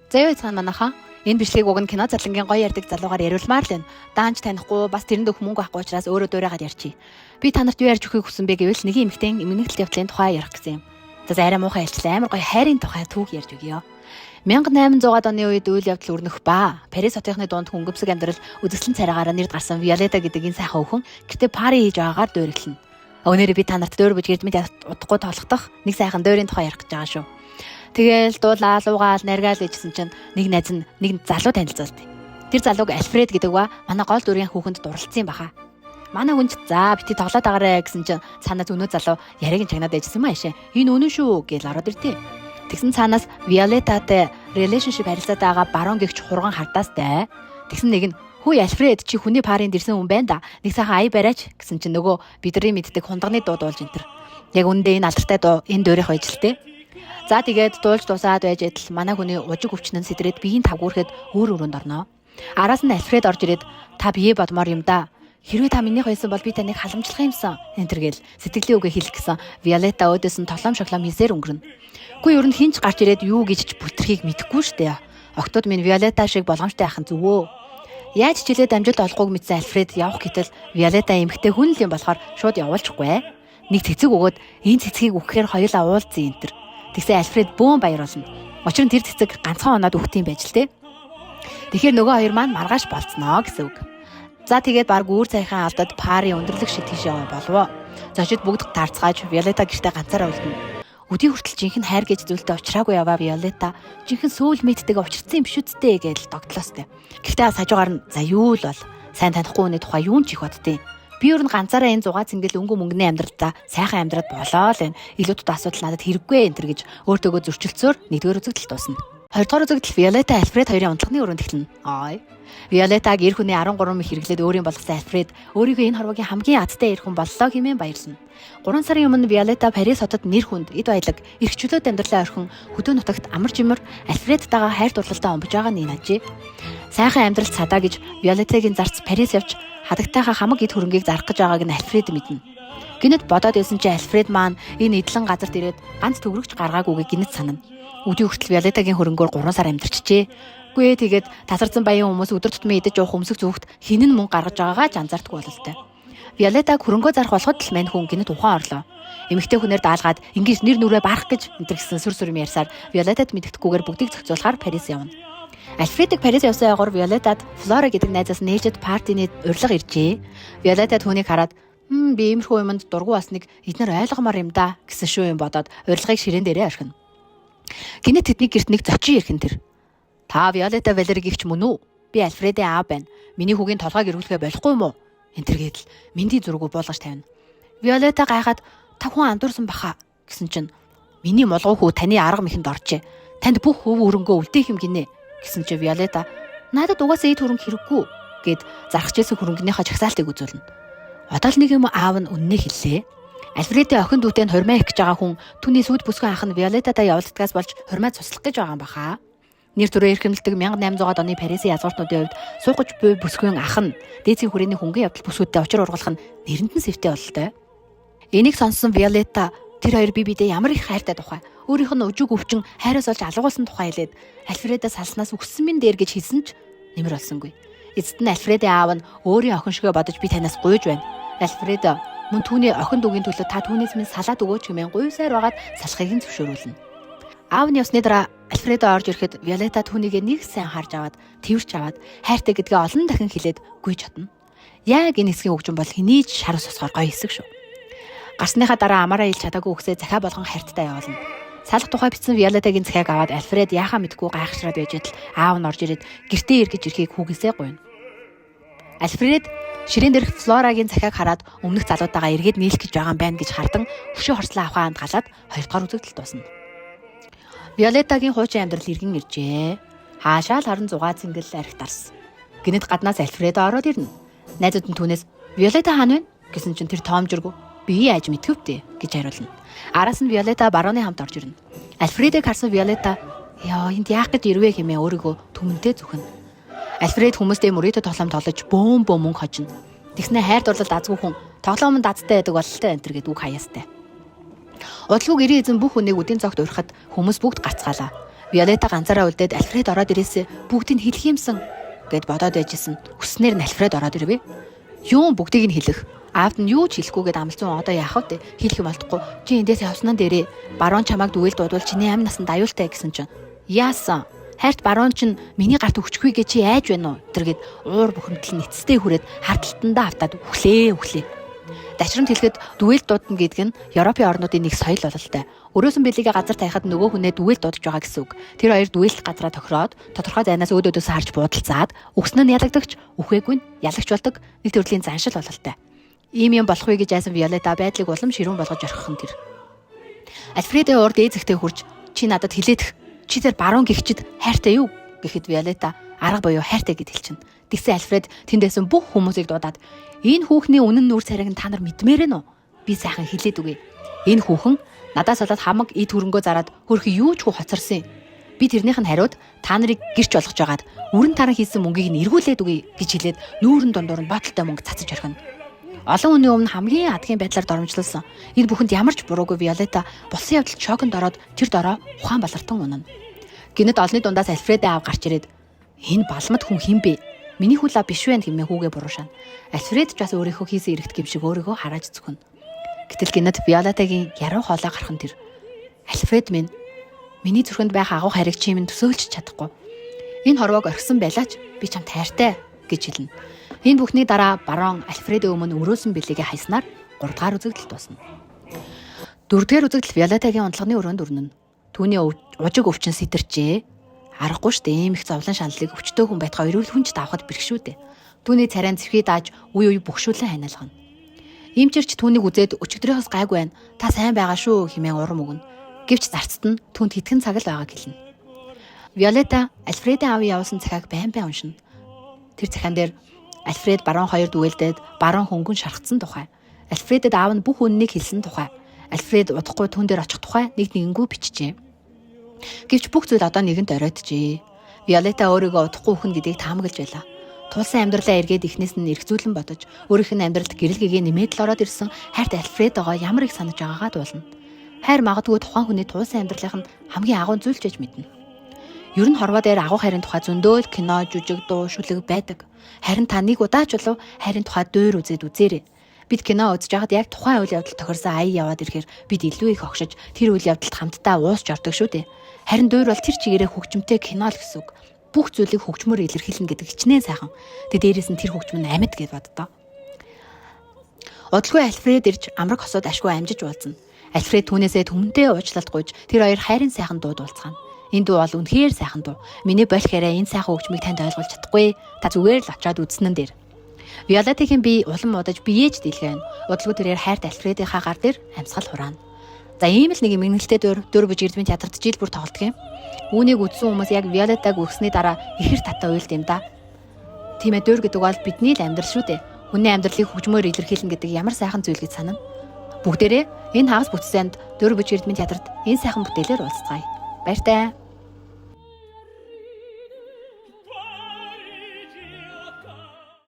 За юу цаана манайхаа энэ бичлэгийг уг нь кино зарлангийн гоё ярддаг залуугаар яриулмаар л байна. Даанч танихгүй бас тэрэнд өх мөнгө авахгүй учраас өөрөө дуурайгаад ярьчих. Би та нарт юу ярьж өгөхийг хүсэн бэ гэвэл нэг эмэгтэйн эмгэнэгтэл явдлын тухай ярих гэсэн юм. За арай муухай ярьчлаа. Амар гоё хайрын тухай түүх ярьж өгье. 1800-аад оны үед үйл явдал өрнөх ба Парис хотынхны дунд хөнгөмсөг амьдрал үзэсгэлэн царайгаараа нэрд гарсан Виолетта гэдэг энэ сайхан өхөн гэтээ пари хийж байгаагаар дуурилна. Өнөөдөр би та нарт дөөр бүж гэрдмэд удахгүй тоолохдох нэг сайхан дөөрийн тухай ярих гэж байгаа шүү. Тэгэл дуулаа, луугаал, наргаал гэжсэн чинь нэг найз нь нэг залуу танилцуулт. Тэр залууг Альфред гэдэг ба манай гол дүрийн хүүхэнд дурлцсан баха. Манай хүнч за бити тоглоод агараа гэсэн чинь цаанаас өнөө залуу яриаг нь чагнаад ээжсэн юм аашаа. Энэ үнэн шүү гэж ороод иртээ. Тэгсэн цаанаас Виолеттатай relationship харилцаатай байгаа баруун гихч хурган хартаастай. Тэгсэн нэг нь хөөе Альфред чи хүний паринд ирсэн хүн байна да. Нэг сайхан ая бариач гэсэн чинь нөгөө бидний мэддэг хундагны дуу дуулж энтер. Яг үндэ энэ алдартай дуу энэ дөөрийнх байж л тээ. За тэгээд дуулж дуусаад байж идэл манай хүний ужиг өвчнөн сэтрээд биеийн тавгуурхэд өөр өрөөнд орноо. Араас нь Альфред орж ирээд та бие бодмоор юм да. Хэрвээ та минийх байсан бол би таныг халамжлах юмсан. Энтергээл сэтгэлийн үгээ хэлэх гэсэн Виолетта өөдөөс нь толом шоглом хийсээр өнгөрнө. Үгүй ер нь хинч гарч ирээд юу гэж бүлтрхийг мэдэхгүй штэ. Октод минь Виолетта шиг болгоомжтой ахын зүвөө. Яаж ч хилээд амжилт олохгүйг мэдсэн Альфред явах гэтэл Виолетта эмэгтэй хүн л юм болохоор шууд явуулчихгүй. Нэг цэцэг өгөөд энэ цэцгийг өгөхээр хоёулаа уулзъя энтер. Тэгсэн Альфред бөөн баярлуулна. Учир нь тэр цэцэг ганцхан оноод өгөх юм байж л те. Тэгэхээр нөгөө хоёр маань маргааш болцноо гэсэн үг. За тэгээд баг үүр цайхан алдаад пари өндөрлөг шиг тийшээ болов. Зочид бүгд таарцгааж Виолетта гэртээ ганцаараа үлдэнэ. Өдий хүртэл жинхэнэ хайр гэж зүйлтэй уулзраагүй яваа Виолетта жинхэнэ сөүлмэйттэйгээ уулзсан юм биш үсттэй гэж тогтлоостэй. Гэхдээ хажуугаар нь за юу л бол сайн танихгүй хүний тухай юун ч их боддیں۔ Би ер нь ганцаараа энэ 6 цэнгэл өнгө мөнгөний амьдралдаа сайхан амьдраад болоо л байна. Илүүтд асуудал надад хэрэггүй энтер гэж өөртөөгөө зөрчилцөөр нэгдүгээр үзэгдэл дуусна. Хоёрдугаар үзэгдэл Виолетта Альфред хоёрын унтлагын өрөөнд эхэлнэ. Виолеттаг эр хүний 13 их хэрэглээд өөрийн болгосон Альфред өөрийгөө энэ хорвогийн хамгийн азтай эр хүн боллоо хэмээн баярлана. 3 сарын өмнө Виолетта Парис хотод нэр хүнд эд баялаг эрхчлөөд амьдралаа орхин хөдөө нутагт амар жимэр Альфредтайгаа хайр дурлалтай омбож байгаа нь нажээ. Сайхан амьдралд садаа гэж Виолеттагийн зарц Парис явж хадагтайхаа хамаг эд хөрөнгийг зарах гэж байгааг нь Альфред мэднэ. Гинэд бодоод байсан чи Альфред маань энэ эдлэн газарт ирээд ганц төгрөгч гаргаагүйг гинэд санана. Өдөө хүртэл Виолеттагийн хөрөнгөөр 3 сар амьдарчжээ. Үгүй ээ тэгээд тасарсан баян хүмүүс өдөр тутмын идэж уух өмсөх зүгт хинэн мөнгө гаргаж байгаагаа ч анзаардаггүй бололтой. Виолеттаг хөрөнгөө зарах болоход л мань хүн гинэд ухаан орлоо. Эмэгтэй хүнээр даалгаад ингэж нэр нүрээ барах гэж энэ гэсэн сүр сүр юм ярьсаар Виолеттад мэддэхгүйгээр бүгдийг зохицуулахаар Парис явна. Альфредыг Парис явсан ягуур Виолеттад Флора гэдэг найзаас нээжэд партины урилга иржээ. Виолетта түүнийг хараад би иймэрхүү юмд дургу басныг эднэр ойлгомоор юм да гэсэн шүү юм бодоод урилгыг ширээн дээрээ орхино. Гинэд тэдний гэрт нэг зочин ирхэн тэр. Та Виолетта Валеригч мөн үү? Би Альфредийн аав байна. Миний хүүгийн толгойг эргүүлэхэ болохгүй юм уу? Энтергээд л миндий зургуу буулгаж тавина. Виолетта гайхаад та хүн андуурсан баха гэсэн чинь миний молгоо хүү таны арга мэхэнд оржээ. Танд бүх хөв хөрөнгөө үлдээх юм гинэ гэсэн чинь Виолетта надад угаасаа эд хөрөнгө хэрэггүй гэд зархаж ирсэн хөрөнгөнийхөө чагсаалтыг үзүүлнэ. Одоо л нэг юм аав нь үннээ хэллээ. Альфредийн охин дүүтэй нь хурмаа их гэж байгаа хүн түүний сүд бүсгүй анх нь Виолеттатай явуулдагаас болж хурмаа цуслах гэж байгаа юм баха. Нэр төрөө эрхэмлдэг 1800-аад оны Парисын язгууртнуудын хувьд суугч буй бүсгүйн ах нь дээдсийн хүрээний хөнгөн явдал бүсгүүдтэй учир ургалах нь нэрэнд нь сэвтэй бололтой. Энийг сонссон Виолетта тэр хоёр бие биедээ ямар их хайртай тухай өөрийнх нь ужиг өвчин хайраас олж алгуулсан тухай хэлээд Альфредаас салснаас үхсэн минь дээр гэж хэлсэн ч нэмэр болсонгүй. Эцэст нь Альфредийн аав нь өөрийн охин шигээ бодож би танаас гуйж байна. Альфред мөн түүний охин дүүгийн төлөө та түүнээс минь салаад өгөөч хэмээн гуйсаар байгаад салахыг нь зөвшөөрүүлнэ. Аав нь явсны дараа Альфред орж ирэхэд Виолетта түүнийг нэг сайн харж аваад тэрвэрч аваад хайртай гэдгээ олон дахин хэлээд гуйж чадна. Яг энэ хэсгийн хөгжим бол хэний ч шар ус усгаар гоё хэсэг шүү. Гарсныхаа дараа амаараа илж чадаагүй өгсөө захаа болгон хайрттай явуулна. Салах тухай бичсэн Виолеттагийн захааг аваад Альфред яахаа мэдгүй гайхшраад байж идэл аав нь орж ирээд гэртээ иргэж ирэхийг хүүгээсээ гуйна. Альфред ширээн дээрх Флорагийн захааг хараад өмнөх залуутайгаа эргээд нийлэх гэж байгаа юм байна гэж хардан хөшөө хорслоо авахаанд галаад 2 дугаар үзэгдэл дуусна. Виолеттагийн хуучин амьдрал иргэн иржээ. Хаашаа л харан 6 цэнгэл архи дарс. Гинэд гаднаас Альфред ороод ирнэ. Найзууд нь түүнээс Виолетта хаана вэ гэсэн чинь тэр тоомжиргүй би яаж мэдвүвтэй гэж хариулна. Араас нь Виолетта барууны хамт орж ирнэ. Альфредыг харсан Виолетта яа энд яах гэж ирвэ хэмээн өөрийгөө түмэнтэй зүхнэ. Альфред хүмүүстэй мөрөөдө тоглоом тоглож бөөм мөнгө хожно. Тэгснэ хайр дурлалд азгүй хүн тоглоомд азтай байдаг бололтой энэ гэдэг үг хаяастай. Удалгүй гэрээ эзэн бүх хүнийг үдийн цогт урихад хүмүүс бүгд гарцгаалаа. Виолетта ганцаараа үлдээд Альфред ороод ирээсээ бүгдийг хэлэх юмсан гэд бодоод байжсэн. Хүснээр нь Альфред ороод ирвэ. Юу бүгдийг нь хэлэх. Аавд нь юу ч хэлэхгүйгээд амлцсан одоо яах вэ? Хэлэх юм олдохгүй. Чи эндээс явснаа дээрээ баруун чамайг дүгэл дуудвал чиний амь насанд аюултай гэсэн чинь. Яасан? Хайрт баруун чинь миний гарт өгчихгүй гэж чи айж байна уу? Тэргээд уур бухимдал нэцтэй хүрээд харталтандаа автаад өглөө. Дашрамт хэлэхэд дүгэл дуудна гэдэг нь Европын орнуудын нэг соёл бололтой. Өрөөсөн бэлигээ газар таяхад нөгөө хүнээ дүгэл дуудаж байгаа гэсэн үг. Тэр хоёр дүгэл газараа тохироод тодорхой зайнаас өөдөөдөөс харж буудалцаад өгснө нь ялагдагч, үхвээгүй нь ялагч болдог нэг төрлийн заншил бололтой. Ийм юм болох вэ гэж айсан Виолетта байдлыг улам ширүүн болгож орхихон тэр. Альфредийн урд ээзэгтэй хурж чи надад хилээх. Чи тэр баруун гихчид хайртай юу гэхэд Виолетта арга буюу хайртай гэд хэлчихнэ. Тэгсэн Альфред тэндээсэн бүх хүмүүсийг дуудаад энэ хүүхний үнэн нүүр царайг та нар мэдмээр нь үү? Би сайхан хэлээд үгүй. Энэ хүүхэн надаас болоод хамаг эд хөрөнгөө зараад хөрх юу ч хөө хоцорсон юм. Би тэрнийх нь хариуд та нарыг гэрч болгож байгаад өрн таран хийсэн мөнгийг нь эргүүлээд үгүй гэж хэлээд нүүрэн дундуур нь бодолтой мөнгө цацаж орхино. Олон хүний өмнө хамгийн адгийн байдлаар доромжлуулсан. Энэ бүхэнд ямар ч буруугүй Виолетта болсон явдалд шоконд ороод тэр дороо ухаан балартан унана. Гинэд олны дундаас Альфредийн аав гарч ирээд энэ балмад хүн хэн бэ? Миний хүлээ биш вэ хэмээн хүүгээ буруушаана. Альфред ч бас өөрийнхөө хийсэн эрэгт гимшиг өөрийгөө харааж зүгнэ. Гэтэл гинэд Виолеттагийн яруу хоолой гархан тэр. Альфред минь миний зүрхэнд байх агуу хариг чи минь төсөөлж чадахгүй. Энэ хорвоог орхисон байлаач би чамд хайртай гэж хэлнэ. Энэ бүхний дараа барон Альфредийн өмнө өрөөсөн бэлигээ хайснаар 3 дахь үзэгдэл дуусна. 4 дахь үзэгдэл Виолеттагийн унтлагын өрөөнд өрнөнө. Түүний ужиг өвчин сэтэрчээ. Аргагүй штэ ийм их зовлон шаналлыг өвчтөө хүн байтгаа эрүүл хүнч давхад бэрхшүү дээ. Түүний царайн зэвхий дааж үе бөхшүүлэн ханиалгана. Иймчэрч түүнийг үзээд өчигдрийнхөөс гайгүй байна. Та сайн байгаа шүү хэмээн урам өгнө. Гэвч зарцад нь түүнд хэдхэн цаг л байгааг хэлнэ. Виолетта Альфредийн аавын явуулсан захиаг байн уншина. Тэр захиан дээр Альфред баруун хоёр дүгэлдээд баруун хөнгөн шархацсан тухай. Альфредэд аав нь бүх үннийг хэлсэн тухай. Альфред удахгүй түн дээр очих тухай нэгнгүү бичжээ. Гэвч бүх зүйл одоо нэгэнт оройтжээ. Виолетта өөрийгөө удахгүй үхэн гэдгийг таамаглаж байлаа. Тулсан амьдралаа эргээд ихнээс нь эргцүүлэн бодож, өөрийнх нь амьдралд гэрэл гэгээ нэмээд л ороод ирсэн хайрт Альфредогоо ямар их санаж байгаагаа дуулна. Хайр магадгүй тухайн хүний тулсан амьдралын хамгийн агуу зүйл ч гэж мэднэ. Ер нь хорвоо дээр агуу хайрын тухай зөндөө кино, жүжиг, дуу, шүлэг байдаг. Харин та нэг удаач болов хайрын тухай дөр үзээд үзээрэй. Бид кино үзэж байхад яг тухайн үйл явдал тохирсон ая яваад ирэхээр бид илүү их огшиж тэр үйл явдалд хамтдаа уусч ордог шүү дээ. Харин дөр бол тэр чигээрээ хөгжмөнтэй кино л гэсэн үг. Бүх зүйлийг хөгжмөр илэрхийлнэ гэдэг хичнээн сайхан. Тэг дээрээс нь тэр хөгжим нь амьд гэж боддоо. Удалгүй Альфред ирж амраг хосоод ашгүй амжиж уулзна. Альфред түүнээсээ түмэнтэй уучлалт гуйж тэр хоёр хайрын сайхан дуу дуулцгаана. Энэ дуу бол үнэхээр сайхан дуу. Миний болохээрээ энэ сайхан хөгжмийг танд ойлгуулж чадахгүй. Та зүгээр л очиод үзснэн дээр. Виолеттагийн бие улам удаж биеэж дийлгэн. Удалгүй тэрээр хайрт Альфредийнхаа гар дээр амьсгал хураана. За ийм л нэг юм мэгнэлтэй дөр бүж эрдмийн театрт жил бүр тоглодог юм. Үүнийг үзсэн хүмүүс яг Виолеттаг өгсөний дараа ихэр татаа уйлд юм да. Тийм ээ дөр гэдэг бол бидний л амьдрал шүү дээ. Хүний амьдралыг хөгжмөөр илэрхийлнэ гэдэг ямар сайхан зүйл гэж санана. Бүгдээрээ энэ хагас бүтцээнд дөр бүж эрдмийн театрт энэ сайхан бүтээлээр уулзцгаая. Баяртай.